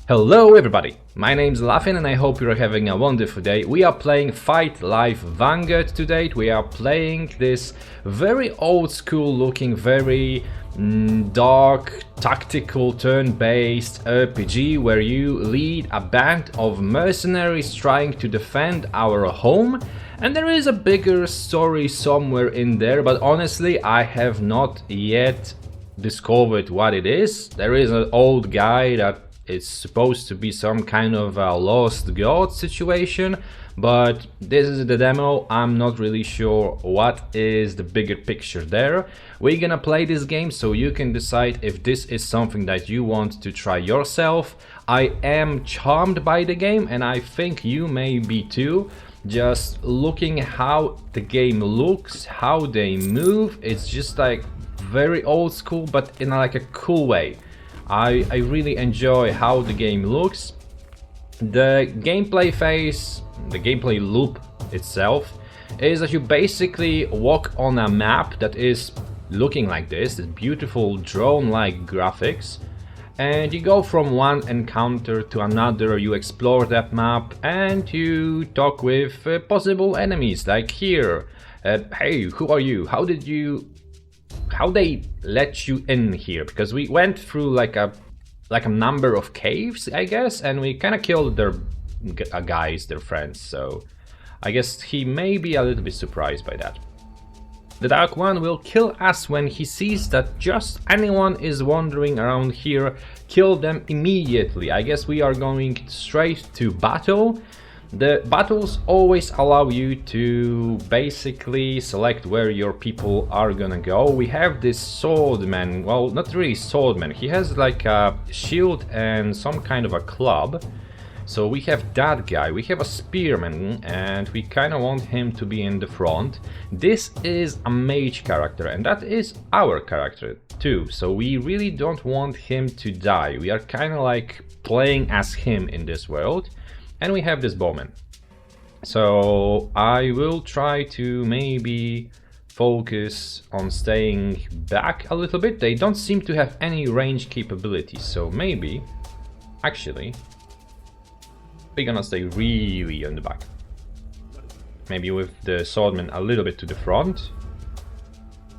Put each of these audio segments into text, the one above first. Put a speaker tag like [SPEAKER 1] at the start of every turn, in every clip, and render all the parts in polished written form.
[SPEAKER 1] Hello everybody, my name's Lafin and I hope you're having a wonderful day. We are playing Fight Life Vanguard today. We are playing this very old school looking, very dark, tactical, turn-based RPG where you lead a band of mercenaries trying to defend our home. And there is a bigger story somewhere in there, but honestly I have not yet discovered what it is. There is an old guy that it's supposed to be some kind of a lost god situation, but this is the demo. I'm not really sure what is the bigger picture there. We're gonna play this game so you can decide if this is something that you want to try yourself. I am charmed by the game and I think you may be too. Just looking how the game looks, how they move, it's just like very old school but in like a cool way. I really enjoy how the game looks. The gameplay phase, the gameplay loop itself is that you basically walk on a map that is looking like this beautiful drone-like graphics, and you go from one encounter to another, you explore that map and you talk with possible enemies like here. Hey, who are you? How they let you in here, because we went through like a number of caves, I guess, and we kind of killed their guys, their friends, so I guess he may be a little bit surprised by that. The Dark One will kill us when he sees that just anyone is wandering around here. Kill them immediately. I guess we are going straight to battle. The battles always allow you to basically select where your people are gonna go. We have this swordman, well, not really swordman, he has like a shield and some kind of a club. So we have that guy, we have a spearman, and we kind of want him to be in the front. This is a mage character, and that is our character too, so we really don't want him to die. We are kind of like playing as him in this world. And we have this bowman. So I will try to maybe focus on staying back a little bit. They don't seem to have any range capabilities, so maybe actually we're gonna stay really on the back. Maybe with the swordman a little bit to the front.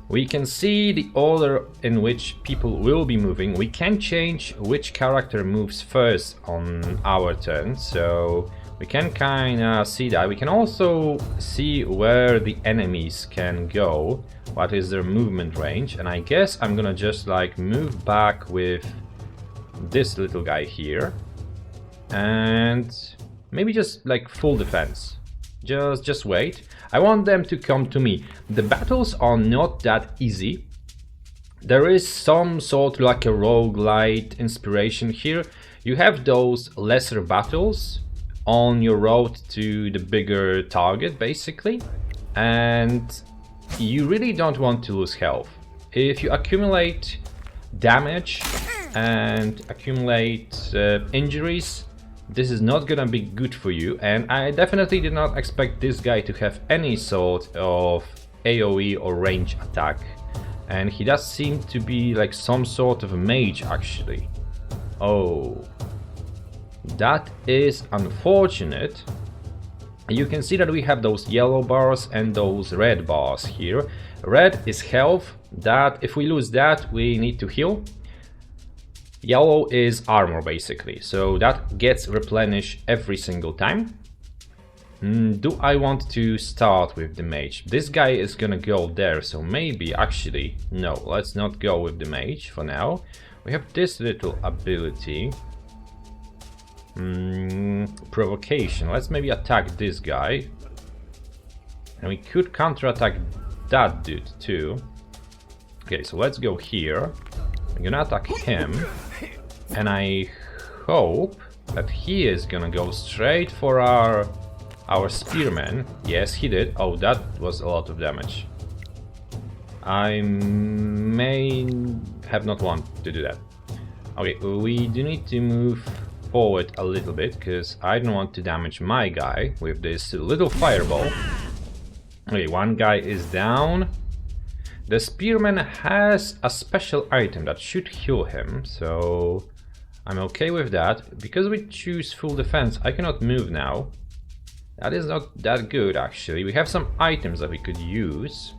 [SPEAKER 1] We can see the order in which people will be moving. We can change which character moves first on our turn, so we can kind of see that. We can also see where the enemies can go, what is their movement range, and I guess I'm gonna just like move back with this little guy here and maybe just like full defense. Just wait. I want them to come to me. The battles are not that easy. There is some sort of like a roguelite inspiration here. You have those lesser battles on your road to the bigger target basically, and you really don't want to lose health. If you accumulate damage and accumulate injuries, this is not gonna be good for you, and I definitely did not expect this guy to have any sort of AoE or range attack, and he does seem to be like some sort of a mage actually. Oh, that is unfortunate. You can see that we have those yellow bars and those red bars here. Red is health, that if we lose that we need to heal. Yellow is armor basically, so that gets replenished every single time. Do I want to start with the mage? This guy is gonna go there, so maybe actually no, let's not go with the mage for now. We have this little ability, provocation. Let's maybe attack this guy, and we could counterattack that dude too. Okay, so let's go here. I'm gonna attack him, and I hope that he is gonna go straight for our spearman. Yes, he did. Oh, that was a lot of damage. I may have not want to do that. Okay, we do need to move forward a little bit, because I don't want to damage my guy with this little fireball. Okay, one guy is down. The spearman has a special item that should heal him, so I'm okay with that. Because we choose full defense, I cannot move now. That is not that good, actually. We have some items that we could use.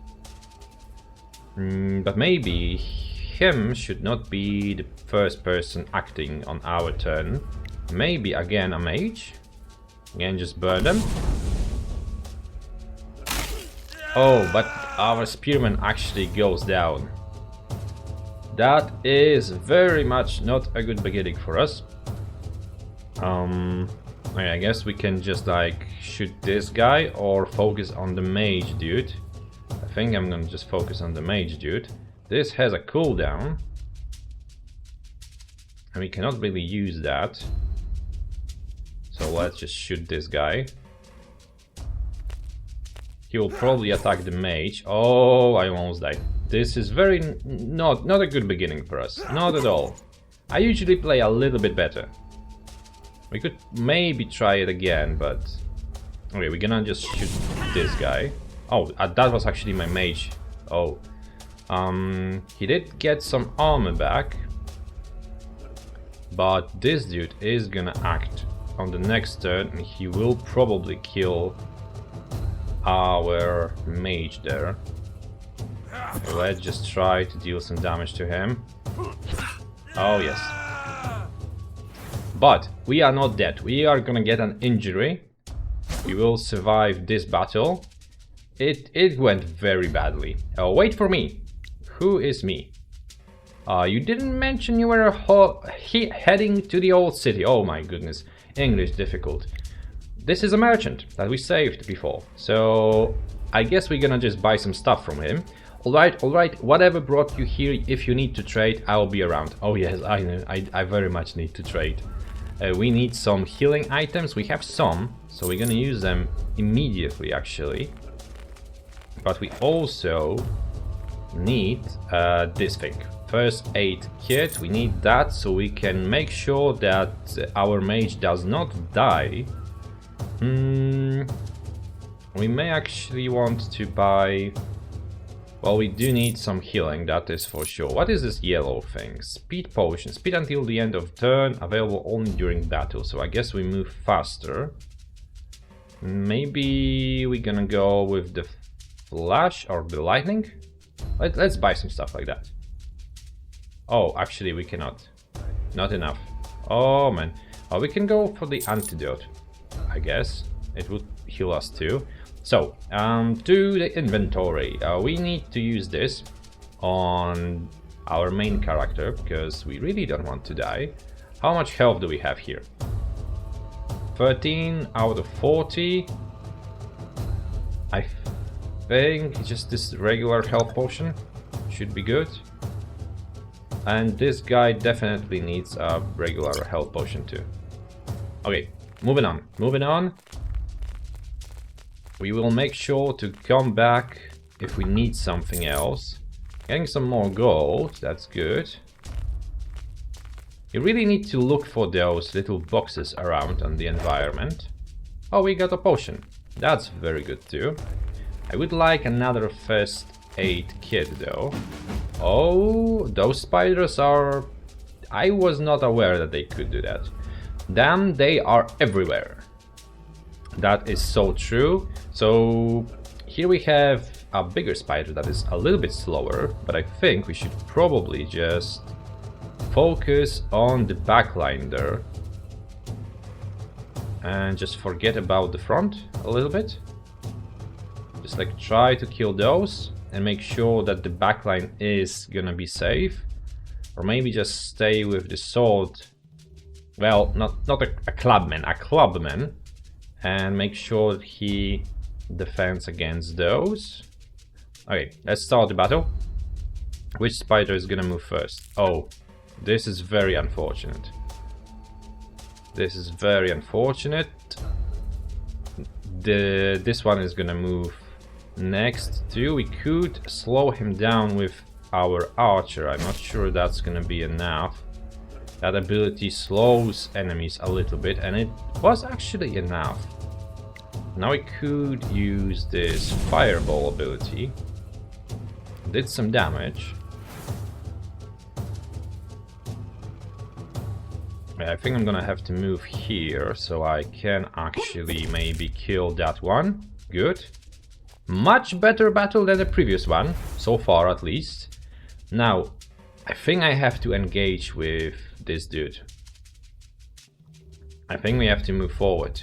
[SPEAKER 1] But maybe him should not be the first person acting on our turn. Maybe, again, a mage. Again, just burn them. Oh, but our spearman actually goes down. That is very much not a good beginning for us. I guess we can just like shoot this guy or focus on the mage dude. I think I'm gonna just focus on the mage dude. This has a cooldown. And we cannot really use that. So let's just shoot this guy. He will probably attack the mage. Oh, I almost died. This is very not a good beginning for us. Not at all. I usually play a little bit better. We could maybe try it again, but... Okay, we're gonna just shoot this guy. Oh, that was actually my mage. Oh. He did get some armor back. But this dude is gonna act on the next turn, and he will probably kill our mage there. Let's just try to deal some damage to him. Oh yes. But we are not dead. We are gonna get an injury. We will survive this battle. It went very badly. Oh, wait for me. Who is me? You didn't mention you were heading to the old city. Oh my goodness. English difficult. This is a merchant that we saved before. So I guess we're gonna just buy some stuff from him. Alright, whatever brought you here, if you need to trade, I'll be around. Oh yes, I know, I very much need to trade. We need some healing items, we have some, so we're gonna use them immediately actually. But we also need this thing. First aid kit, we need that so we can make sure that our mage does not die. We may actually want to buy... Well, we do need some healing, that is for sure. What is this yellow thing? Speed potion. Speed until the end of turn, available only during battle. So I guess we move faster. Maybe we're gonna go with the flash or the lightning? Let's buy some stuff like that. Oh, actually we cannot. Not enough. Oh man. Oh, we can go for the antidote, I guess. It would heal us too. So, to the inventory. We need to use this on our main character, because we really don't want to die. How much health do we have here? 13 out of 40. I think just this regular health potion should be good. And this guy definitely needs a regular health potion too. Okay, moving on. We will make sure to come back if we need something else. Getting some more gold, that's good. You really need to look for those little boxes around on the environment. Oh, we got a potion. That's very good too. I would like another first aid kit though. Oh, those spiders are... I was not aware that they could do that. Damn, they are everywhere. That is so true. So here we have a bigger spider that is a little bit slower, but I think we should probably just focus on the backline there and just forget about the front a little bit. Just like try to kill those and make sure that the backline is gonna be safe, or maybe just stay with the sword. Well, not a clubman, and make sure that he defends against those. Okay, let's start the battle. Which spider is gonna move first? Oh, this is very unfortunate. This is very unfortunate. This one is gonna move next too. We could slow him down with our archer. I'm not sure that's gonna be enough. That ability slows enemies a little bit, and it was actually enough. Now we could use this fireball ability. Did some damage. I think I'm gonna have to move here so I can actually maybe kill that one. Good. Much better battle than the previous one, so far at least. Now, I think I have to engage with this dude. I think we have to move forward.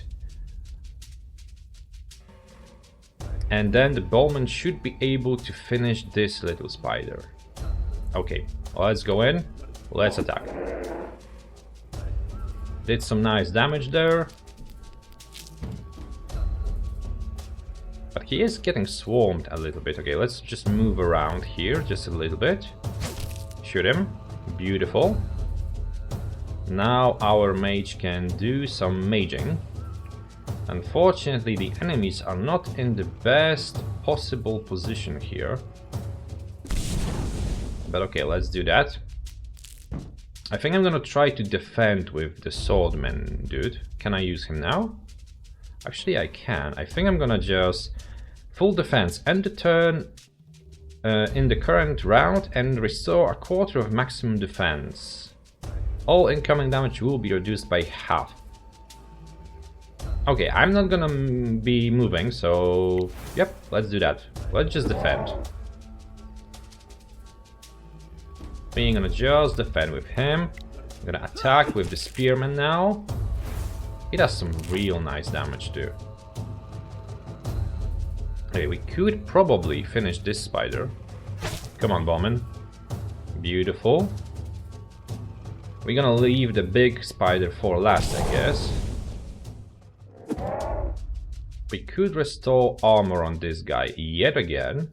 [SPEAKER 1] And then the bowman should be able to finish this little spider. Okay, let's go in. Let's attack. Did some nice damage there. But he is getting swarmed a little bit. Okay, let's just move around here just a little bit. Shoot him. Beautiful. Now our mage can do some maging. Unfortunately, the enemies are not in the best possible position here. But okay, let's do that. I think I'm gonna try to defend with the swordman dude. Can I use him now? Actually, I can. I think I'm gonna just full defense end the turn in the current round and restore a quarter of maximum defense. All incoming damage will be reduced by half. Okay, I'm not gonna be moving, so yep, let's do that. Let's just defend. We're gonna just defend with him. I'm gonna attack with the spearman now. He does some real nice damage too. Okay, we could probably finish this spider. Come on, bowman. Beautiful. We're gonna leave the big spider for last, I guess. We could restore armor on this guy yet again.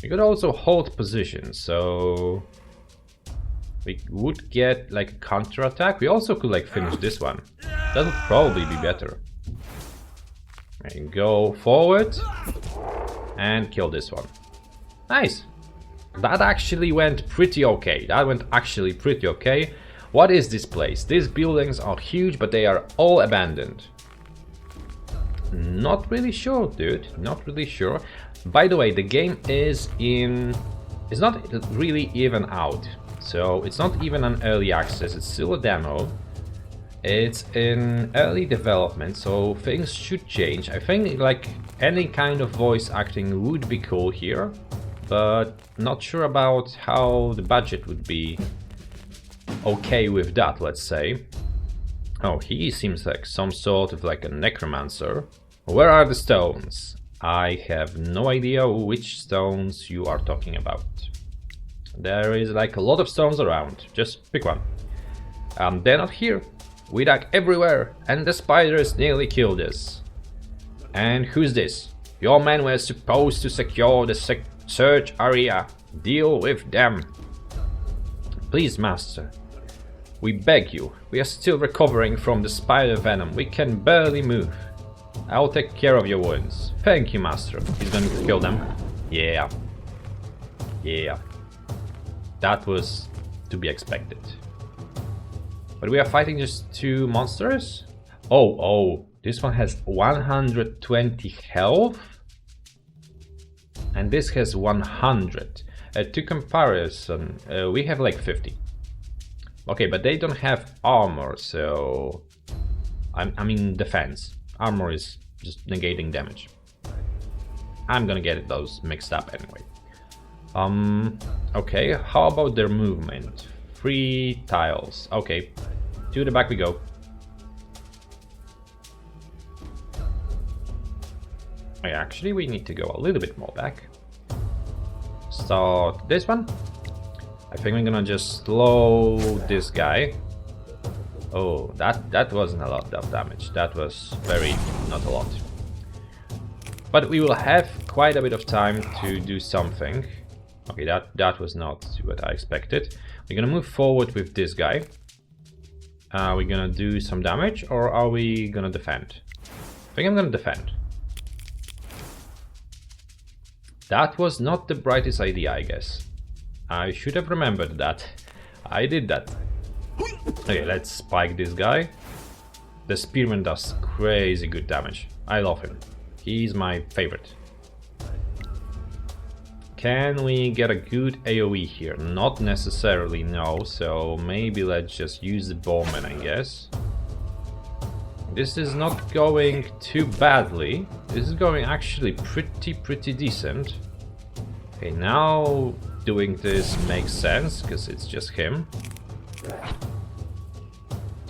[SPEAKER 1] We could also hold position, so we would get like a counter attack. We also could like finish this one. That would probably be better. And go forward and kill this one. Nice. That actually went pretty okay. That went actually pretty okay. What is this place? These buildings are huge, but they are all abandoned. Not really sure, dude. Not really sure. By the way, the game is not really even out. So it's not even an early access. It's still a demo. It's in early development, so things should change. I think like any kind of voice acting would be cool here, but not sure about how the budget would be okay with that, let's say. Oh, he seems like some sort of like a necromancer. Where are the stones? I have no idea which stones you are talking about. There is like a lot of stones around. Just pick one. They're not here. We dug everywhere, and the spiders nearly killed us. And who's this? Your men were supposed to secure the search area. Deal with them. Please, master. We beg you. We are still recovering from the spider venom. We can barely move. I'll take care of your wounds. Thank you, master. He's going to kill them. Yeah. Yeah. That was to be expected. But we are fighting just two monsters? Oh, this one has 120 health. And this has 100. To comparison, we have like 50. Okay, but they don't have armor, so... I mean defense. Armor is just negating damage. I'm gonna get those mixed up anyway. Okay, how about their movement? 3 tiles. Okay, to the back we go. Actually, we need to go a little bit more back. Start this one. I think we're gonna just slow this guy. Oh, that wasn't a lot of damage. That was very not a lot. But we will have quite a bit of time to do something. Okay, that was not what I expected. We're gonna move forward with this guy. Are we gonna do some damage or are we gonna defend? I think I'm gonna defend. That was not the brightest idea, I guess. I should have remembered that. I did that. Okay, let's spike this guy. The spearman does crazy good damage. I love him. He's my favorite. Can we get a good AoE here? Not necessarily, no, so maybe let's just use the bowman, I guess. This is not going too badly. This is going actually pretty decent. Okay, now doing this makes sense, because it's just him.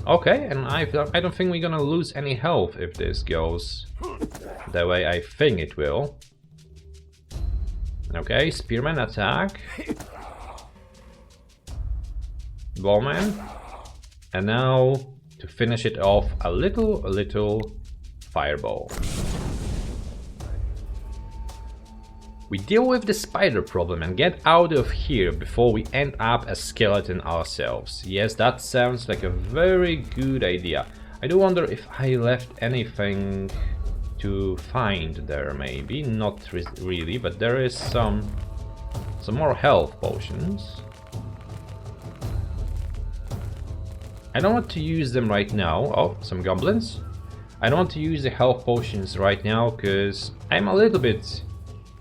[SPEAKER 1] Okay, and I don't think we're gonna lose any health if this goes the way I think it will. Okay, spearman attack. Bowman. And now, to finish it off, a little fireball. We deal with the spider problem and get out of here before we end up a skeleton ourselves. Yes, that sounds like a very good idea. I do wonder if I left anything to find there, maybe. Not really, but there is some more health potions. I don't want to use them right now. Oh, some goblins. I don't want to use the health potions right now because I'm a little bit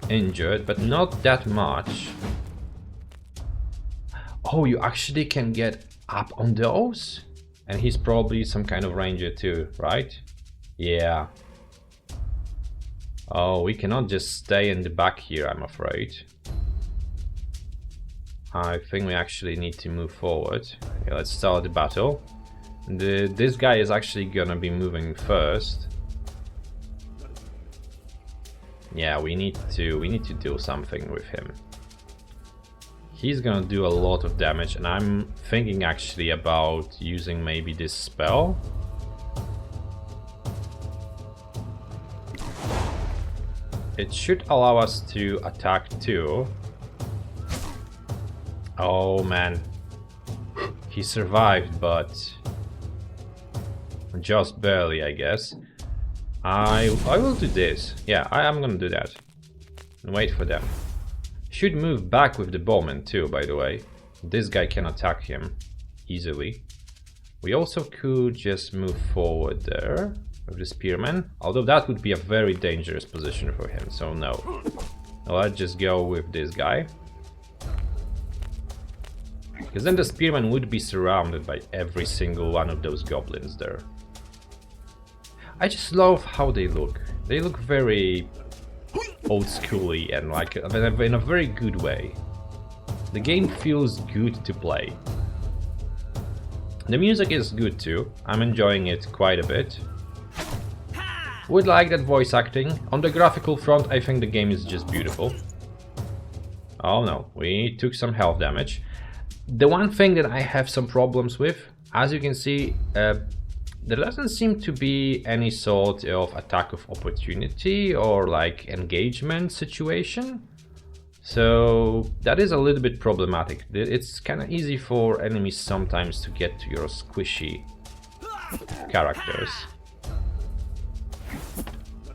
[SPEAKER 1] injured, but not that much. Oh, you actually can get up on those? And he's probably some kind of ranger too, right? Yeah. Oh, we cannot just stay in the back here, I'm afraid. I think we actually need to move forward. Okay, let's start the battle. This guy is actually gonna be moving first. Yeah, we need to do something with him. He's gonna do a lot of damage, and I'm thinking actually about using maybe this spell. It should allow us to attack too. Oh man, he survived, but just barely, I guess. I will do this. Yeah, I am gonna do that. And wait for them. Should move back with the bowman too, by the way. This guy can attack him easily. We also could just move forward there with the spearman, although that would be a very dangerous position for him, so no. Let's just go with this guy. Because then the spearman would be surrounded by every single one of those goblins there. I just love how they look. They look very old schooly and like in a very good way. The game feels good to play. The music is good too. I'm enjoying it quite a bit. Would like that voice acting. On the graphical front, I think the game is just beautiful. Oh no, we took some health damage. The one thing that I have some problems with, as you can see, there doesn't seem to be any sort of attack of opportunity or like engagement situation. So that is a little bit problematic. It's kind of easy for enemies sometimes to get to your squishy characters.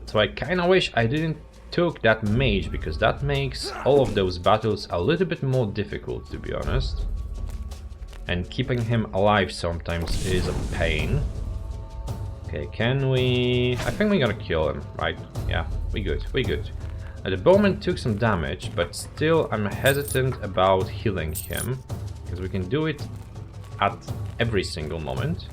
[SPEAKER 1] So I kind of wish I didn't took that mage, because that makes all of those battles a little bit more difficult, to be honest. And keeping him alive sometimes is a pain. Okay, can we... I think we're gonna kill him, right? Yeah, we good. The bowman took some damage, but still I'm hesitant about healing him, because we can do it at every single moment.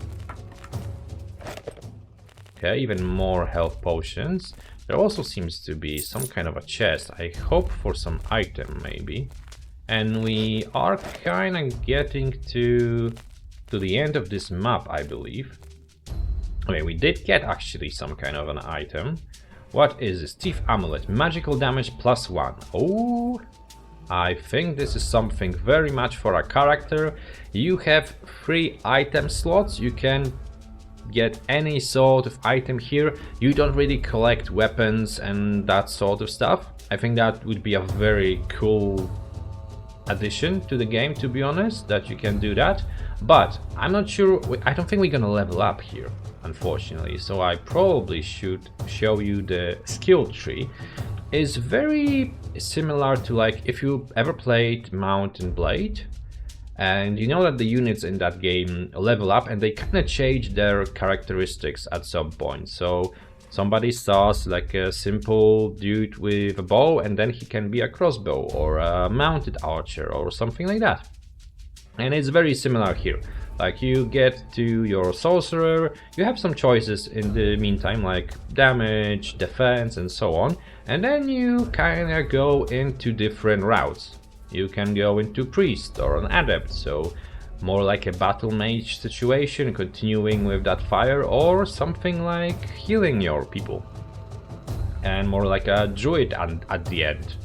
[SPEAKER 1] Okay, even more health potions. There also seems to be some kind of a chest. I hope for some item, maybe. And we are kind of getting to the end of this map, I believe. Okay, we did get actually some kind of an item. What is this? Thief Amulet. Magical damage +1. Oh, I think this is something very much for a character. You have 3 item slots. You can get any sort of item here. You don't really collect weapons and that sort of stuff. I think that would be a very cool addition to the game, to be honest, that you can do that. But I'm not sure, I don't think we're gonna level up here, unfortunately, so I probably should show you the skill tree. It's very similar to, like, if you ever played Mount and Blade, and you know that the units in that game level up and they kind of change their characteristics at some point. So Somebody starts like a simple dude with a bow, and then he can be a crossbow or a mounted archer or something like that. And it's very similar here. Like, you get to your sorcerer, you have some choices in the meantime, like damage, defense, and so on. And then you kinda go into different routes. You can go into priest or an adept, so more like a battle mage situation, continuing with that fire, or something like healing your people. And more like a druid at the end.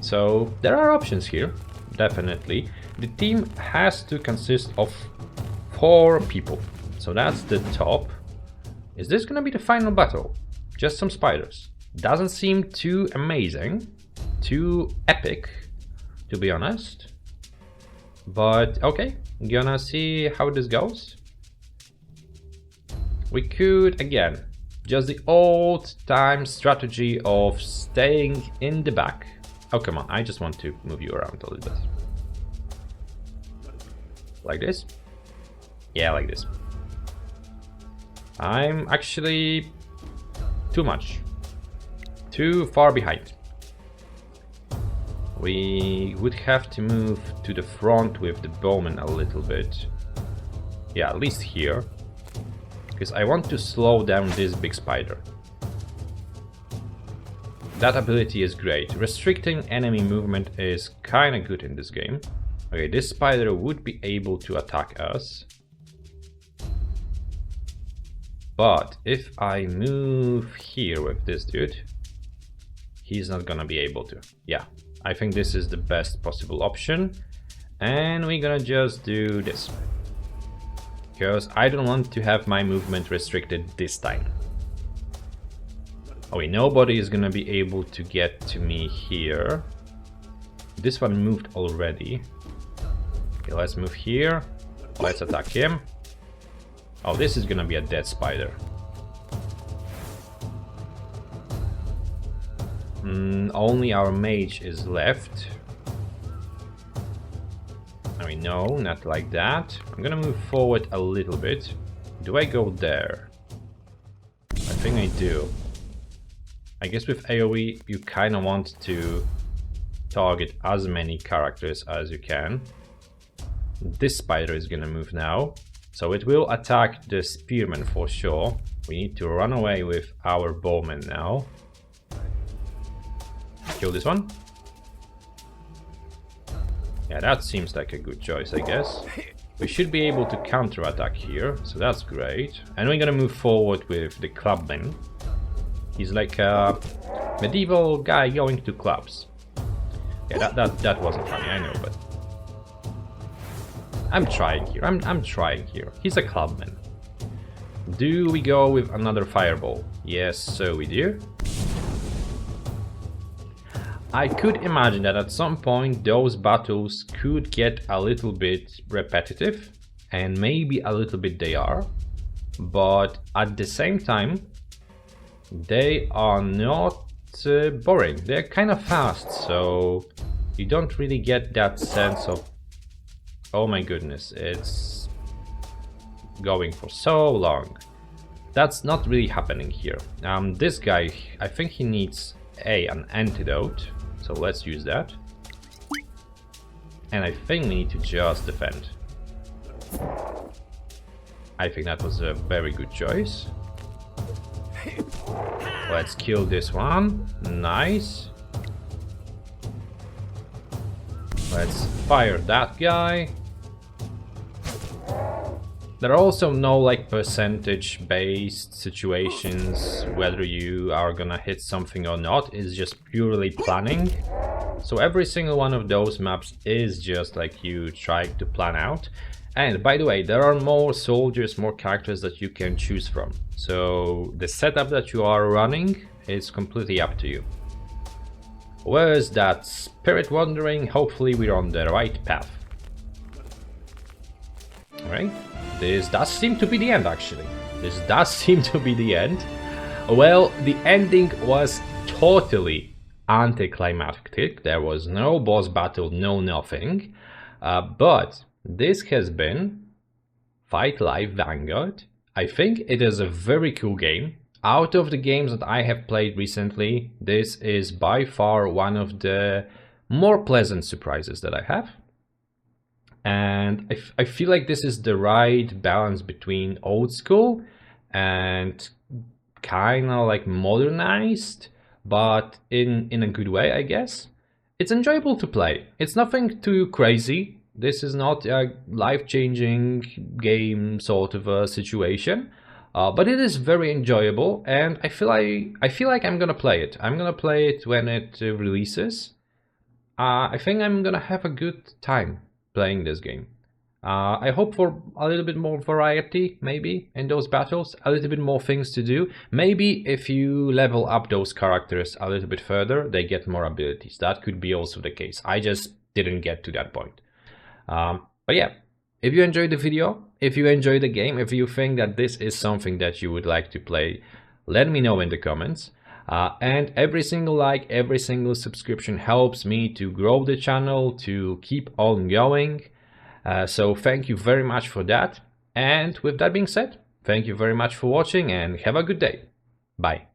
[SPEAKER 1] So there are options here, definitely. The team has to consist of 4 people. So that's the top. Is this gonna be the final battle? Just some spiders. Doesn't seem too amazing, too epic, to be honest. But okay, gonna see how this goes. We could, again, just the old time strategy of staying in the back. Oh, come on, I just want to move you around a little bit. Like this? Yeah, like this. I'm actually too much. Too far behind. We would have to move to the front with the bowman a little bit. Yeah, at least here. Because I want to slow down this big spider. That ability is great. Restricting enemy movement is kinda good in this game. Okay, this spider would be able to attack us. But if I move here with this dude, he's not gonna be able to. Yeah, I think this is the best possible option. And we're gonna just do this. Because I don't want to have my movement restricted this time. Oh wait, nobody is gonna be able to get to me here. This one moved already. Okay, let's move here. Let's attack him. Oh, this is gonna be a dead spider. Only our mage is left. I mean, no, not like that. I'm gonna move forward a little bit. Do I go there? I think I do. I guess with AoE you kinda want to target as many characters as you can. This spider is gonna move now. So it will attack the spearman for sure. We need to run away with our bowman now. Kill this one. Yeah, that seems like a good choice, I guess. We should be able to counter-attack here, so that's great. And we're gonna move forward with the clubman. He's like a medieval guy going to clubs. Yeah, that wasn't funny, I know, but I'm trying here. I'm trying here. He's a clubman. Do we go with another fireball? Yes, so we do. I could imagine that at some point those battles could get a little bit repetitive, and maybe a little bit they are, but at the same time they are not boring. They're kind of fast, so you don't really get that sense of, oh my goodness, it's going for so long. That's not really happening here. This guy, I think he needs an antidote, so let's use that. And I think we need to just defend. I think that was a very good choice. Let's kill this one. Nice. Let's fire that guy. There are also no like percentage based situations whether you are gonna hit something or not. It's just purely planning. So every single one of those maps is just like you trying to plan out. And by the way, there are more soldiers, more characters that you can choose from. So the setup that you are running is completely up to you. Where's that spirit wandering? Hopefully we're on the right path. Alright, this does seem to be the end actually. This does seem to be the end. Well, the ending was totally anticlimactic. There was no boss battle, no nothing. But this has been Fight Live Vanguard. I think it is a very cool game. out of the games that I have played recently, this is by far one of the more pleasant surprises that I have. And I feel like this is the right balance between old school and kind of like modernized, but in a good way, I guess. It's enjoyable to play. It's nothing too crazy. This is not a life-changing game sort of a situation, but it is very enjoyable, and I feel like I'm gonna play it. I'm gonna play it when it releases. I think I'm gonna have a good time playing this game. I hope for a little bit more variety, maybe, in those battles, a little bit more things to do. Maybe if you level up those characters a little bit further, they get more abilities. That could be also the case. I just didn't get to that point. But yeah, if you enjoyed the video, if you enjoyed the game, if you think that this is something that you would like to play, let me know in the comments. And every single like, every single subscription helps me to grow the channel, to keep on going. So thank you very much for that. And with that being said, thank you very much for watching and have a good day. Bye.